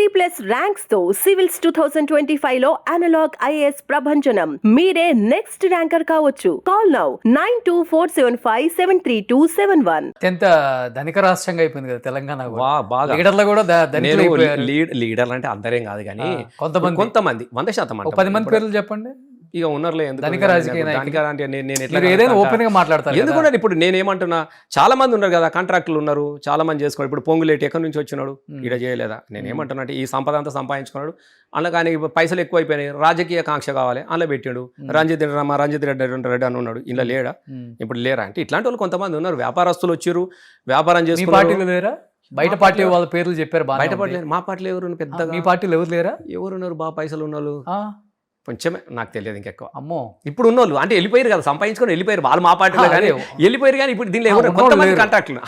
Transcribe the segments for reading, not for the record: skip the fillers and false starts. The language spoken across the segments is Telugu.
3+ ర్యాంక్స్ తో సివిల్స్ 2025 లో అనలాగ్ ఐఏఎస్ ప్రభంజనం. మీరే నెక్స్ట్ ర్యాంకర్ కావచ్చు. Call now 9247573271. అత్యంత ధనిక రాష్ట్రంగా అయిపోయింది కదా తెలంగాణ కూడా. బాగా లీడర్లు కూడా ధనికులు అయిపోయారు. లీడర్లు అంటే అందరేం కాదు కానీ కొంతమంది 100% 10 మంది పేర్లు చెప్పండి. ఇక ఉన్నారులే ధనిక రాజకీయ అంటే నేను ఎట్లా మీరు ఏదైనా ఓపెన్ గా మాట్లాడతారు ఎందుకంటే ఇప్పుడు నేనేమంటున్నా చాలా మంది ఉన్నారు కదా, కాంట్రాక్టులు ఉన్నారు, చాలా మంది చేసుకోండి. ఇప్పుడు పొంగులేటి ఎక్కడి నుంచి వచ్చినాడు, ఈడ చేయలేదా? నేనేమంటున్నా అంటే ఈ సంపద అంతా సంపాదించుకున్నాడు, అందులో కానీ పైసలు ఎక్కువ అయిపోయినాయి, రాజకీయ కాంక్ష కావాలి, అందులో పెట్టాడు. రంజిత్ రెడ్డి అని ఉన్నాడు, ఇలా లేడా? ఇప్పుడు లేరా అంటే ఇట్లాంటి వాళ్ళు కొంతమంది ఉన్నారు. వ్యాపారస్తులు వచ్చారు, వ్యాపారం చేసి పార్టీలు లేరా? బయట పార్టీ వాళ్ళ పేర్లు చెప్పారు. బయట పార్టీ మా పార్టీలో ఎవరు పెద్దగా? మీ పార్టీలో ఎవరు లేరా? ఎవరున్నారు బాగా పైసలు ఉన్నోళ్ళు? కొంచెమే, నాకు తెలియదు ఇంకెక్కువ. అమ్మో, ఇప్పుడు ఉన్నోళ్ళు అంటే వెళ్ళిపోయారు కదా, సంపాదించుకొని వెళ్ళిపోయారు. వాళ్ళు మా పార్టీలో కానీ వెళ్ళిపోయారు. కానీ ఇప్పుడు దీనిలో ఎవరు? కొంతమంది కాంట్రాక్టులు,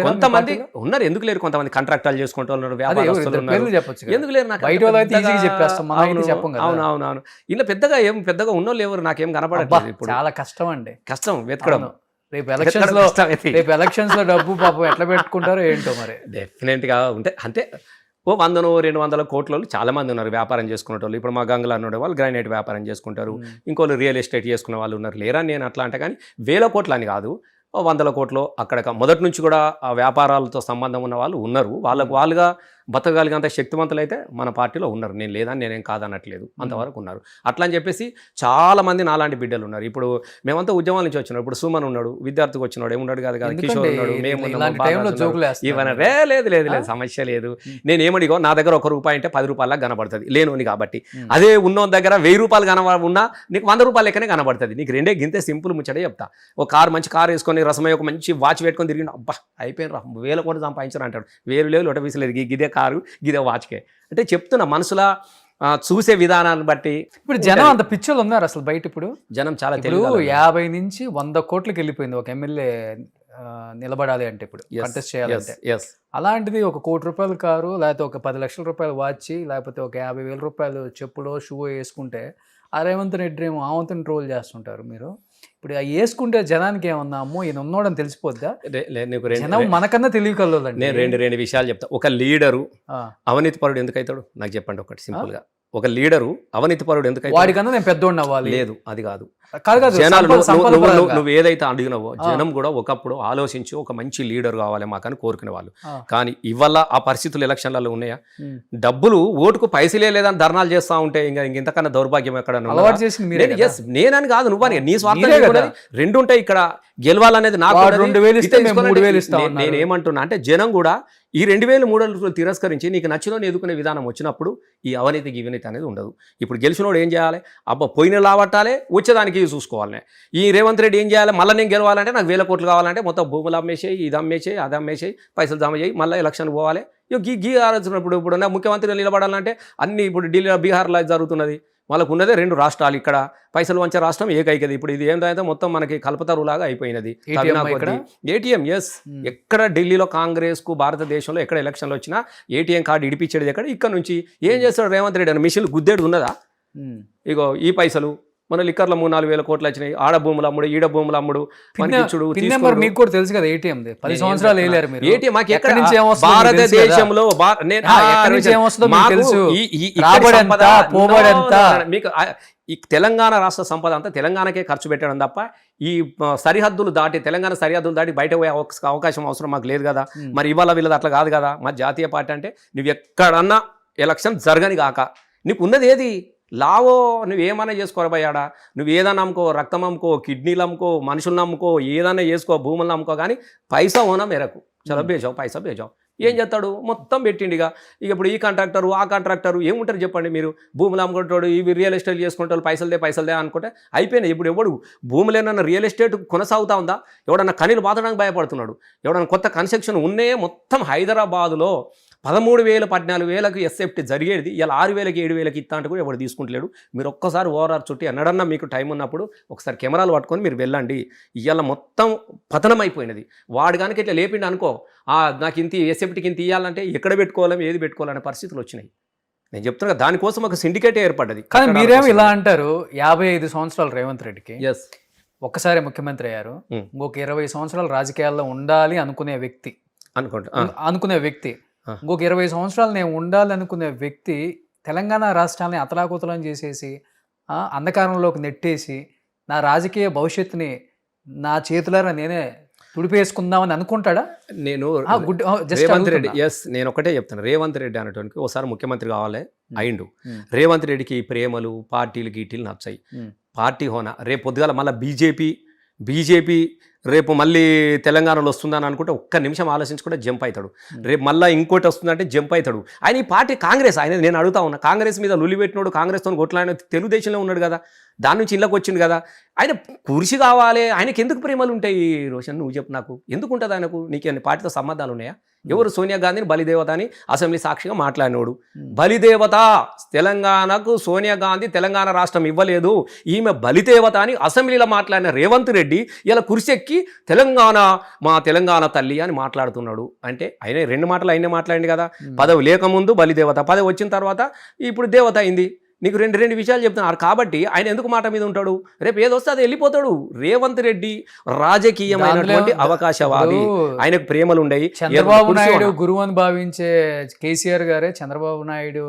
కొంతమంది ఉన్నారు. ఎందుకు లేరు? కొంతమంది కాంట్రాక్టులు చేసుకుంటూ ఉన్నారు, వ్యాపారస్తులు ఉన్నారు. ఎందుకు లేరు? నాకు అవునవును. ఇలా పెద్దగా ఉన్నోళ్ళు ఎవరు నాకేం కనపడట్లేదు. ఇప్పుడు చాలా కష్టం అండి, కష్టం వెతకడం. రేపు ఎలక్షన్స్ లో డబ్బు పాపం ఎట్లా పెట్టుకుంటారో ఏంటో మరి. డెఫినెట్ గా ఉంటే అంటే 100-200 కోట్ల వాళ్ళు చాలా మంది ఉన్నారు వ్యాపారం చేసుకునే వాళ్ళు. ఇప్పుడు మా గంగలో అన్నాడు, వాళ్ళు గ్రానైట్ వ్యాపారం చేసుకుంటారు, ఇంకోళ్ళు రియల్ ఎస్టేట్ చేసుకునే వాళ్ళు ఉన్నారు. లేరా నేను అట్లా అంటే, కానీ 1000 కోట్లు అని కాదు, 100 కోట్లు అక్కడ మొదటి నుంచి కూడా ఆ వ్యాపారాలతో సంబంధం ఉన్న వాళ్ళు ఉన్నారు. వాళ్ళుగా బతకగలిగేంత శక్తివంతులు అయితే మన పార్టీలో ఉన్నారు. నేను లేదని నేనేం కాదనట్లేదు, అంతవరకు ఉన్నారు. అట్లా అని చెప్పేసి చాలా మంది నాలాంటి బిడ్డలు ఉన్నారు. ఇప్పుడు మేమంతా ఉద్యమాల నుంచి వచ్చినాడు. ఇప్పుడు సుమన్ ఉన్నాడు, విద్యార్థికి వచ్చినాడు, ఏమున్నాడు కాదు కదా, కిషోర్ ఉన్నాడు, మేము ఇవన్నీ లేదు సమస్య లేదు. నేను ఏమడిగో, నా దగ్గర ₹1 అంటే 10 రూపాయలకు కనబడుతుంది లేనుని కాబట్టి. అదే ఉన్న దగ్గర 1000 రూపాయలు ఉన్నా నీకు 100 రూపాయలు లెక్కనే కనబడుతుంది. నీకు రెండే గింతే సింపుల్ ముచ్చటే చెప్తా. ఒక మంచి కారు వేసుకొని రసమయ్య ఒక మంచి వాచ్ పెట్టుకొని తిరిగి అబ్బా అయిపోయిన 1000 కోట్లు సంపాదించారు అంటాడు. 1000 ఒకటి వీసలేదు, గిదే కారు గిదే వాచ్కే అంటే చెప్తున్నా. మనసులా చూసే విధానాన్ని బట్టి ఇప్పుడు జనం అంత పిచ్చోళ్ళు ఉన్నారు అసలు బయట. ఇప్పుడు జనం చాలా 50 నుంచి 100 కోట్లకి వెళ్ళిపోయింది ఒక ఎమ్మెల్యే నిలబడాలి అంటే, ఇప్పుడు కంటెస్ట్ చేయాలంటే. అలాంటిది ఒక ₹1 కారు, లేకపోతే ఒక 10 లక్షల రూపాయలు వాచి, లేకపోతే ఒక 50,000 రూపాయలు చెప్పులో షూ వేసుకుంటే ఆ రేవంత్ రెడ్డి ఏమో ఆవంతని ట్రోల్ చేస్తుంటారు. మీరు ఇప్పుడు వేసుకుంటే జనానికి ఏమన్నా అమ్మో ఈయన ఉన్నోడని తెలిసిపోద్దా? జనం మనకన్నా తెలియకల్లోదండి. నేను రెండు విషయాలు చెప్తా. ఒక లీడరు అవినీతి పరుడు ఎందుకు అవుతాడు నాకు చెప్పండి ఒకటి సింపుల్ గా. ఒక లీడరు అవినీతి పరుడు ఎందుకు అవుతాడు? వాడికన్నా నేను పెద్దోడిని అవ్వాలి లేదు, అది కాదు. నువ్వు ఏదైతే అడిగినావో జనం కూడా ఒకప్పుడు ఆలోచించి ఒక మంచి లీడర్ కావాలి మాకని కోరుకునే వాళ్ళు. కానీ ఇవాళ ఆ పరిస్థితులు ఎలక్షన్లలో ఉన్నాయా? డబ్బులు ఓటుకు పైసలే లేదని ధర్నాలు చేస్తా ఉంటే ఇంతకన్నా దౌర్భాగ్యం ఎక్కడ? నేనని కాదు, నువ్వని నీ స్వార్థం. రెండు ఉంటాయి ఇక్కడ. గెలవాలనేది నాకు. నేనేమంటున్నా అంటే జనం కూడా ఈ 2000-3000 తిరస్కరించి నీకు నచ్చినోని ఎదుర్కొనే విధానం వచ్చినప్పుడు ఈ అవినీతికి ఇవినీతి అనేది ఉండదు. ఇప్పుడు గెలిచినోడు ఏం చేయాలి? అబ్బా పోయిన లావట్టాలే, వచ్చేదానికి చూసుకోవాలి. ఈ రేవంత్ రెడ్డి ఏం చేయాలి? మళ్ళీ నేను గెలవాలంటే నాకు 1000 కోట్లు కావాలంటే మొత్తం భూములు అమ్మేసేయి, ఇది అమ్మేసేయి, అది అమ్మేసేయి, పైసలు జమ చేయి, మళ్ళీ ఎలక్షన్ పోవాలి. గీ ఆలోచనప్పుడు ఇప్పుడు ముఖ్యమంత్రిగా నిలబడాలంటే అన్ని ఇప్పుడు ఢిల్లీ బీహార్లో జరుగుతున్నది. వాళ్ళకు ఉన్నదే 2 రాష్ట్రాలు. ఇక్కడ పైసలు వంచే రాష్ట్రం ఏకైకది. ఇప్పుడు ఇది ఏంటంటే మొత్తం మనకి కల్పతరులాగా అయిపోయినది. ఏటీఎం ఎక్కడ ఢిల్లీలో కాంగ్రెస్కు భారతదేశంలో ఎక్కడ ఎలక్షన్లు వచ్చినా ఏటీఎం కార్డు ఇడిపించేది ఎక్కడ? ఇక్కడ నుంచి ఏం చేస్తాడు రేవంత్ రెడ్డి అని మిషన్లు గుద్దేడు ఉన్నదా? ఇగో ఈ పైసలు మన లిక్కర్లో 3-4 కోట్లు వచ్చినాయి. ఆడ భూములు అమ్ముడు, ఈడ భూములు అమ్ముడు, మీకు కూడా తెలుసు కదా. ఏటీఎం 10 సంవత్సరాలు వేయలేరు మీరు. ఏటీఎం భారతదేశంలో మీకు ఈ తెలంగాణ రాష్ట్ర సంపద అంతా తెలంగాణకే ఖర్చు పెట్టడం తప్ప ఈ సరిహద్దులు దాటి తెలంగాణ సరిహద్దులు దాటి బయట పోయే అవకాశం అవసరం మాకు లేదు కదా. మరి ఇవాళ వీళ్ళది అట్లా కాదు కదా. మా జాతీయ పార్టీ అంటే నువ్వు ఎక్కడన్నా ఎలక్షన్ జరగని కాక నీకు ఉన్నది ఏది? లావో నువ్వేమైనా చేసుకోరబోయాడా? నువ్వు ఏదైనా అమ్ముకో, రక్తం అమ్ముకో, కిడ్నీలు అమ్ముకో, మనుషులను అమ్ముకో, ఏదైనా చేసుకో, భూములను అమ్ముకో, కానీ పైసా ఓనా మేరకు చలో బేజావు, పైసా బేజావు. ఏం చేస్తాడు? మొత్తం పెట్టిండిగా. ఇక ఇప్పుడు ఈ కాంట్రాక్టరు ఆ కాంట్రాక్టరు ఏముంటారు చెప్పండి మీరు? భూములు అమ్ముకుంటాడు, ఇవి రియల్ ఎస్టేట్ చేసుకుంటాడు, పైసలదే అనుకుంటే అయిపోయినాయి. ఇప్పుడు ఎవడు భూములేనన్నా రియల్ ఎస్టేట్ కొనసాగుతా ఉందా? ఎవడన్నా కనీలు బాధడానికి భయపడుతున్నాడు. ఎవడన్నా కొత్త కన్స్ట్రక్షన్ ఉన్నాయే మొత్తం హైదరాబాదులో 13,000-14,000కి ఎస్ఎఫ్టీ జరిగేది ఇలా 6,000-7,000కి ఇస్తా అంటే కూడా ఎవరు తీసుకుంటలేడు. మీరు ఒక్కసారి ఓఆర్ఆర్ చుట్టి ఎన్నడన్నా మీకు టైం ఉన్నప్పుడు ఒకసారి కెమెరాలు పట్టుకొని మీరు వెళ్ళండి. ఇవాళ మొత్తం పతనం అయిపోయినది. వాడు కనుక ఇట్లా లేపిండి అనుకో, నాకు ఇంత ఎస్ఎఫ్టీకి ఇంత ఇవ్వాలంటే ఎక్కడ పెట్టుకోవాలి, ఏది పెట్టుకోవాలనే పరిస్థితులు వచ్చినాయి. నేను చెప్తున్నా దానికోసం ఒక సిండికేట్ ఏర్పడ్డది. కానీ మీరేమో ఇలా అంటారు. 55 సంవత్సరాలు రేవంత్ రెడ్డికి, ఒక్కసారి ముఖ్యమంత్రి అయ్యారు. ఇంకొక 20 సంవత్సరాలు రాజకీయాల్లో ఉండాలి అనుకునే వ్యక్తి ఇంకొక 20 సంవత్సరాలు నేను ఉండాలనుకునే వ్యక్తి తెలంగాణ రాష్ట్రాన్ని అతలాకుతలం చేసేసి అంధకారంలోకి నెట్టేసి నా రాజకీయ భవిష్యత్తుని నా చేతులారా నేనే తుడిపేసుకుందామని అనుకుంటాడా? నేను just రేవంత్ రెడ్డి అడుగుతున్నా. నేను ఒకటే చెప్తాను, రేవంత్ రెడ్డి అనేటువంటి ఒకసారి ముఖ్యమంత్రి కావాలి అయిండు. రేవంత్ రెడ్డికి ఈ ప్రేమలు పార్టీలు గీటీలు నచ్చాయి. పార్టీ హోనా రేపు పొద్దుగాల మళ్ళీ బీజేపీ రేపు మళ్ళీ తెలంగాణలో వస్తుందని అనుకుంటే ఒక్క నిమిషం ఆలోచించుకుంటే జంప్ అవుతాడు. రేపు మళ్ళీ ఇంకోటి వస్తుందంటే జంప్ అవుతాడు. ఆయన ఈ పార్టీ కాంగ్రెస్, ఆయన నేను అడుగుతా ఉన్నా, కాంగ్రెస్ మీద లొల్లి పెట్టినోడు, కాంగ్రెస్తో కొట్లాడిన తెలుగుదేశంలో ఉన్నాడు కదా, దాని నుంచి ఇళ్ళకి వచ్చిండు కదా. ఆయన కుర్చీ కావాలి, ఆయనకి ఎందుకు ప్రేమలు ఉంటాయి రోషన్? నువ్వు చెప్పు నాకు, ఎందుకు ఉంటుంది ఆయనకు? నీకు అన్ని పార్టీతో సంబంధాలు ఉన్నాయా? ఎవరు? సోనియా గాంధీని బలిదేవత అని అసెంబ్లీ సాక్షిగా మాట్లాడినోడు. బలిదేవత తెలంగాణకు సోనియా గాంధీ తెలంగాణ రాష్ట్రం ఇవ్వలేదు, ఈమె బలిదేవత అని అసెంబ్లీలో మాట్లాడిన రేవంత్ రెడ్డి ఇలా కుర్చెక్కి తెలంగాణ మా తెలంగాణ తల్లి అని మాట్లాడుతున్నాడు. అంటే ఆయన రెండు మాటలు ఆయనే మాట్లాడింది కదా. పదవి లేకముందు బలిదేవత, పదవి వచ్చిన తర్వాత ఇప్పుడు దేవత అయింది. నీకు రెండు విషయాలు చెప్తున్నారు కాబట్టి ఆయన ఎందుకు మాట మీద ఉంటాడు? రేపు ఏదొస్తే అది వెళ్ళిపోతాడు. రేవంత్ రెడ్డి రాజకీయమైనటువంటి అవకాశవాది, ఆయనకు ప్రేమలు ఉండయి. చంద్రబాబు నాయుడు గురువు అని భావించే కేసీఆర్ గారే చంద్రబాబు నాయుడు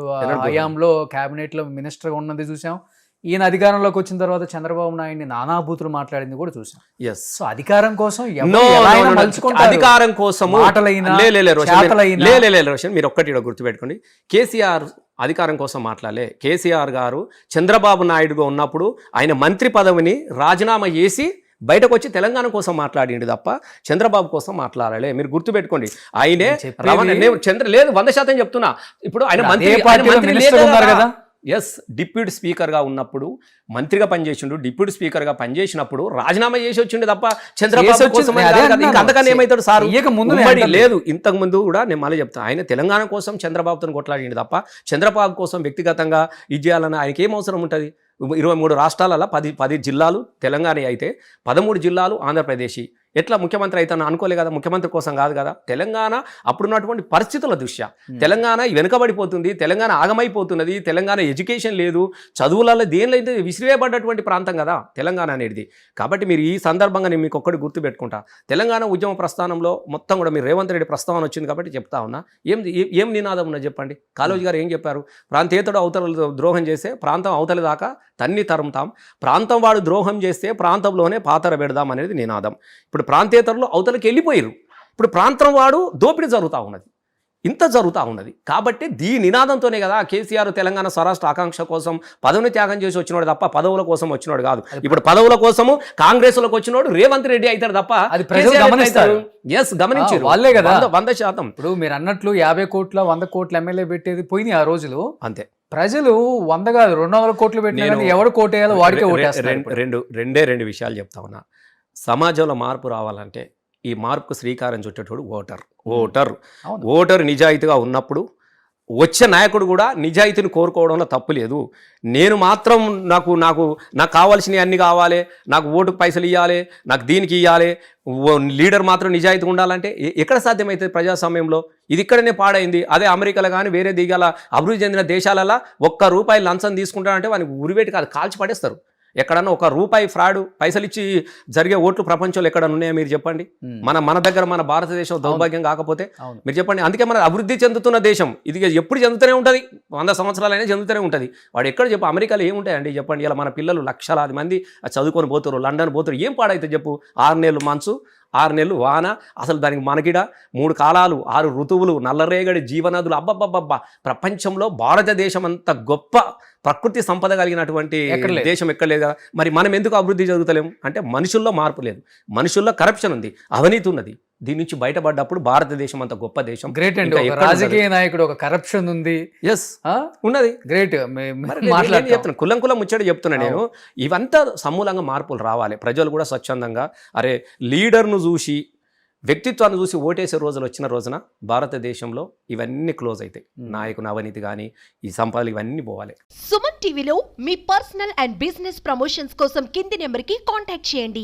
హయాంలో కేబినెట్ లో మినిస్టర్ గా ఉన్నది చూసాం. ఈయన అధికారంలోకి వచ్చిన తర్వాత చంద్రబాబు నాయుడిని నానాభూతులు మాట్లాడింది కూడా చూసాం. సో అధికారం కోసం అధికారం కోసము రోషన్ మీరు ఒక్కటి గుర్తుపెట్టుకోండి, కేసీఆర్ అధికారం కోసం మాట్లాడలే. కేసీఆర్ గారు చంద్రబాబు నాయుడుగా ఉన్నప్పుడు ఆయన మంత్రి పదవిని రాజీనామా చేసి బయటకు వచ్చి తెలంగాణ కోసం మాట్లాడిండు తప్ప చంద్రబాబు కోసం మాట్లాడలే. మీరు గుర్తుపెట్టుకోండి. ఆయనే లేదు 100% చెప్తున్నా. ఇప్పుడు ఆయన మంత్రి ఎస్ డిప్యూటీ స్పీకర్గా ఉన్నప్పుడు మంత్రిగా పనిచేసిండు. డిప్యూటీ స్పీకర్గా పనిచేసినప్పుడు రాజీనామా చేసి వచ్చిండు తప్ప చంద్రబాబు కోసం అంతకన్నా ఏమవుతాడు సార్? లేదు, ఇంతకు ముందు కూడా నేను మళ్ళీ చెప్తాను, ఆయన తెలంగాణ కోసం చంద్రబాబుతో కొట్లాడిండు తప్ప చంద్రబాబు కోసం వ్యక్తిగతంగా ఇది చేయాలని ఆయనకి ఏం అవసరం ఉంటుంది? 23 రాష్ట్రాలలో 10 జిల్లాలు తెలంగాణ అయితే 13 జిల్లాలు ఆంధ్రప్రదేశ్. ఎట్లా ముఖ్యమంత్రి అవుతాను అనుకోలే కదా, ముఖ్యమంత్రి కోసం కాదు కదా. తెలంగాణ అప్పుడున్నటువంటి పరిస్థితుల దృష్ట్యా తెలంగాణ వెనుకబడిపోతుంది, తెలంగాణ ఆగమైపోతున్నది, తెలంగాణ ఎడ్యుకేషన్ లేదు, చదువులలో దేనిలో అయితే విసిరివేయబడ్డటువంటి ప్రాంతం కదా తెలంగాణ అనేది. కాబట్టి మీరు ఈ సందర్భంగా నేను మీకు ఒక్కటి గుర్తుపెట్టుకుంటా, తెలంగాణ ఉద్యమ ప్రస్థానంలో మొత్తం కూడా మీరు రేవంత్ రెడ్డి ప్రస్తావన వచ్చింది కాబట్టి చెప్తా ఉన్నా. ఏం నినాదం ఉన్నది చెప్పండి? కాళోజీ గారు ఏం చెప్పారు? ప్రాంతేతడు అవతల ద్రోహం చేస్తే ప్రాంతం అవతలి దాకా తన్ని తరుముతాం, ప్రాంతం వాడు ద్రోహం చేస్తే ప్రాంతంలోనే పాతర పెడదాం అనేది నినాదం. ఇప్పుడు ప్రాంతేతరులు అవతలకి వెళ్ళిపోయారు, ఇప్పుడు ప్రాంతం వాడు దోపిడీ జరుగుతూ ఉన్నది, ఇంత జరుగుతూ ఉన్నది. కాబట్టి దీని నినాదంతోనే కదా కేసీఆర్ తెలంగాణ స్వరాష్ట్ర ఆకాంక్ష కోసం పదవిని త్యాగం చేసి వచ్చినాడు తప్ప పదవుల కోసం వచ్చినాడు కాదు. ఇప్పుడు పదవుల కోసము కాంగ్రెస్లోకి వచ్చినాడు రేవంత్ రెడ్డి అవుతాడు తప్ప గమనించారు వాళ్ళే కదా 100%. ఇప్పుడు మీరు అన్నట్లు 50 కోట్ల 100 కోట్ల ఎమ్మెల్యే పెట్టేది పోయినాయి ఆ రోజులు. అంతే, ప్రజలు 100 కాదు 200 కోట్లు పెట్టినా ఎవరు కోటేయాలో వాడికే ఓటేస్తారు. రెండు విషయాలు చెప్తా ఉన్నా. సమాజంలో మార్పు రావాలంటే ఈ మార్పుకు శ్రీకారం చుట్టేటోడు ఓటర్ నిజాయితీగా ఉన్నప్పుడు వచ్చే నాయకుడు కూడా నిజాయితీని కోరుకోవడంలో తప్పు లేదు. నేను మాత్రం నాకు కావాల్సినవి అన్నీ కావాలి, నాకు ఓటుకు పైసలు ఇవ్వాలి, నాకు దీనికి ఇవ్వాలి, లీడర్ మాత్రం నిజాయితీ ఉండాలంటే ఎక్కడ సాధ్యమవుతుంది ప్రజాస్వామ్యంలో? ఇది ఇక్కడనే పాడైంది. అదే అమెరికాలో కానీ వేరే దిగాల అభివృద్ధి చెందిన దేశాలలో ₹1 లంచం తీసుకుంటారంటే వానికి ఉరివేటి కాదు, కాల్చి పడేస్తారు. ఎక్కడన్నా ₹1 ఫ్రాడ్ పైసలు ఇచ్చి జరిగే ఓట్లు ప్రపంచంలో ఎక్కడన్నా ఉన్నాయో మీరు చెప్పండి. మన దగ్గర మన భారతదేశం దౌర్భాగ్యం కాకపోతే మీరు చెప్పండి. అందుకే మన అభివృద్ధి చెందుతున్న దేశం ఇది ఎప్పుడు చెందుతూనే ఉంటుంది, 100 సంవత్సరాలైనా చెందుతూనే ఉంటుంది. వాడు ఎక్కడ చెప్పు అమెరికాలో ఏముంటాయండి చెప్పండి? ఇలా మన పిల్లలు లక్షలాది మంది చదువుకొని పోతారు, లండన్ పోతారు, ఏం పాడైతే చెప్పు? 6 నెలలు మంచు, 6 నెలలు వాన, అసలు దానికి మనకిడ 3 కాలాలు, 6 ఋతువులు, నల్లరేగడి జీవనదులు. అబ్బబ్బబ్బబ్బా, ప్రపంచంలో భారతదేశం అంత గొప్ప ప్రకృతి సంపద కలిగినటువంటి దేశం ఎక్కడ లేదు కదా. మరి మనం ఎందుకు అభివృద్ధి జరుగుతలేము అంటే మనుషుల్లో మార్పు లేదు, మనుషుల్లో కరప్షన్ ఉంది, అవినీతి ఉన్నది. దీని నుంచి బయటపడ్డప్పుడు భారతదేశం అంత గొప్ప దేశం. గ్రేట్ అండి. రాజకీయ నాయకుడు ఒక కరప్షన్ ఉంది, ఉన్నది. గ్రేట్. చెప్తున్నా, కులం ముచ్చడి చెప్తున్నా నేను. ఇవంతా సమూలంగా మార్పులు రావాలి. ప్రజలు కూడా స్వచ్ఛందంగా అరే లీడర్ను చూసి వ్యక్తిత్వాన్ని చూసి ఓటేసే రోజులు వచ్చిన రోజున భారతదేశంలో ఇవన్నీ క్లోజ్ అవుతాయి. నాయకుని అవినీతి కానీ ఈ సంపదలు ఇవన్నీ పోవాలి. సుమన్ టీవీలో మీ పర్సనల్ అండ్ బిజినెస్ ప్రమోషన్స్ కోసం కింది నెంబర్కి కాంటాక్ట్ చేయండి.